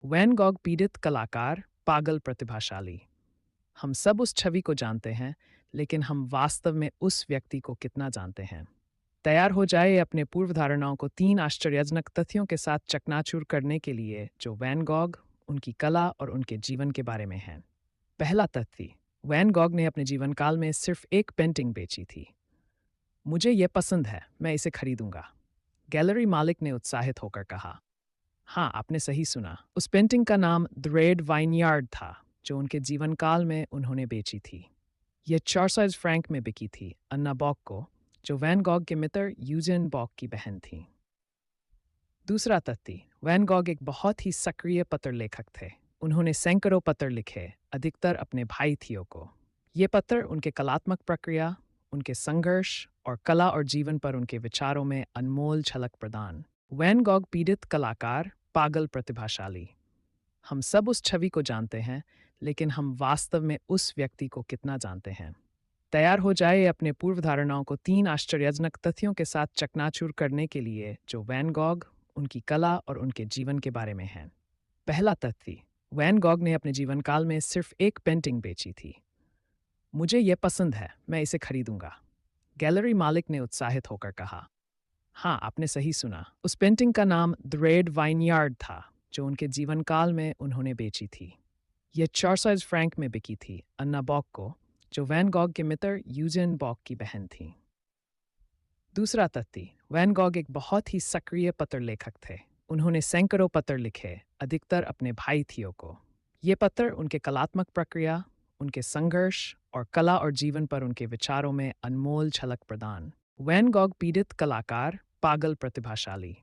Van Gogh पीड़ित कलाकार, पागल प्रतिभाशाली। हम सब उस छवि को जानते हैं, लेकिन हम वास्तव में उस व्यक्ति को कितना जानते हैं? तैयार हो जाए अपने पूर्व धारणाओं को 3 आश्चर्यजनक तथ्यों के साथ चकनाचूर करने के लिए जो वैन गॉग, उनकी कला और उनके जीवन के बारे में हैं। पहला तथ्य, वैन गॉग ने अपने जीवन काल में सिर्फ एक पेंटिंग बेची थी। मुझे ये पसंद है, मैं इसे खरीदूंगा, गैलरी मालिक ने उत्साहित होकर कहा। हाँ, आपने सही सुना। उस पेंटिंग का नाम द रेड वाइनयार्ड था, जो उनके जीवन काल में उन्होंने बेची थी। यह 400 फ्रैंक में बिकी थी अन्ना बॉक को, जो वैन गॉग के मित्र यूजेन बॉक की बहन थी। दूसरा तथ्य, वैन गॉग एक बहुत ही सक्रिय पत्र लेखक थे। उन्होंने सैकड़ों पत्र लिखे, अधिकतर अपने भाई थियो को। ये पत्र उनके कलात्मक प्रक्रिया, उनके संघर्ष और कला और जीवन पर उनके विचारों में अनमोल झलक प्रदान। वैन गॉग पीड़ित कलाकार, पागल प्रतिभाशाली। हम सब उस छवि को जानते हैं, लेकिन हम वास्तव में उस व्यक्ति को कितना जानते हैं? तैयार हो जाए अपने पूर्व धारणाओं को 3 आश्चर्यजनक तथ्यों के साथ चकनाचूर करने के लिए जो वैन गॉग, उनकी कला और उनके जीवन के बारे में हैं। पहला तथ्य, वैन गॉग ने अपने जीवन काल में सिर्फ एक पेंटिंग बेची थी। मुझे ये पसंद है, मैं इसे खरीदूंगा, गैलरी मालिक ने उत्साहित होकर कहा। हाँ, आपने सही सुना। उस पेंटिंग का नाम द रेड वाइनयार्ड था, जो उनके जीवन काल में उन्होंने बेची थी। यह 400 फ्रैंक में बिकी थी अन्ना बॉक को, जो वैन गॉग के मित्र यूजेन बॉक की बहन थी। दूसरा तथ्य, वैन गॉग एक बहुत ही सक्रिय पत्र लेखक थे। उन्होंने सैकड़ों पत्र लिखे, अधिकतर अपने भाई थियो को। ये पत्र उनके कलात्मक प्रक्रिया, उनके संघर्ष और कला और जीवन पर उनके विचारों में अनमोल झलक प्रदान। वैन गॉग पीड़ित कलाकार, पागल प्रतिभाशाली।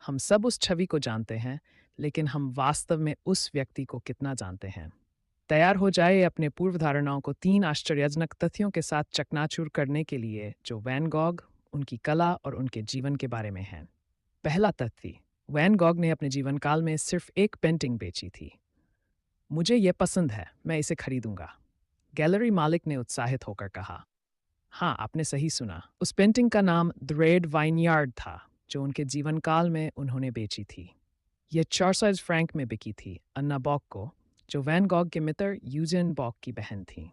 हम सब उस छवि को जानते हैं, लेकिन हम वास्तव में उस व्यक्ति को कितना जानते हैं? तैयार हो जाए अपने पूर्व धारणाओं को 3 आश्चर्यजनक तथ्यों के साथ चकनाचूर करने के लिए जो वैन गॉग, उनकी कला और उनके जीवन के बारे में हैं। पहला तथ्य, वैन गॉग ने अपने जीवन काल में सिर्फ एक पेंटिंग बेची थी। मुझे ये पसंद है, मैं इसे खरीदूंगा, गैलरी मालिक ने उत्साहित होकर कहा। हाँ, आपने सही सुना। उस पेंटिंग का नाम द रेड वाइनयार्ड था, जो उनके जीवन काल में उन्होंने बेची थी। यह 400 फ्रैंक में बिकी थी अन्ना बॉक को, जो वैन गॉग के मित्र यूजेन बॉक की बहन थी।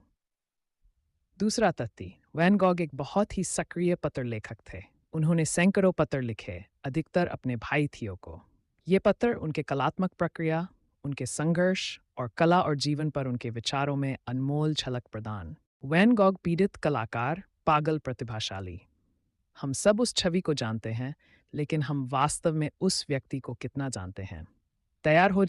दूसरा तथ्य, वैन गॉग एक बहुत ही सक्रिय पत्र लेखक थे। उन्होंने सैकड़ों पत्र लिखे, अधिकतर अपने भाई थियो को। ये पत्र उनके कलात्मक प्रक्रिया, उनके संघर्ष और कला और जीवन पर उनके विचारों में अनमोल झलक प्रदान। वैन गॉग पीड़ित कलाकार, पागल प्रतिभाशाली। हम सब उस छवि को जानते हैं, लेकिन हम वास्तव में उस व्यक्ति को कितना जानते हैं? तैयार हो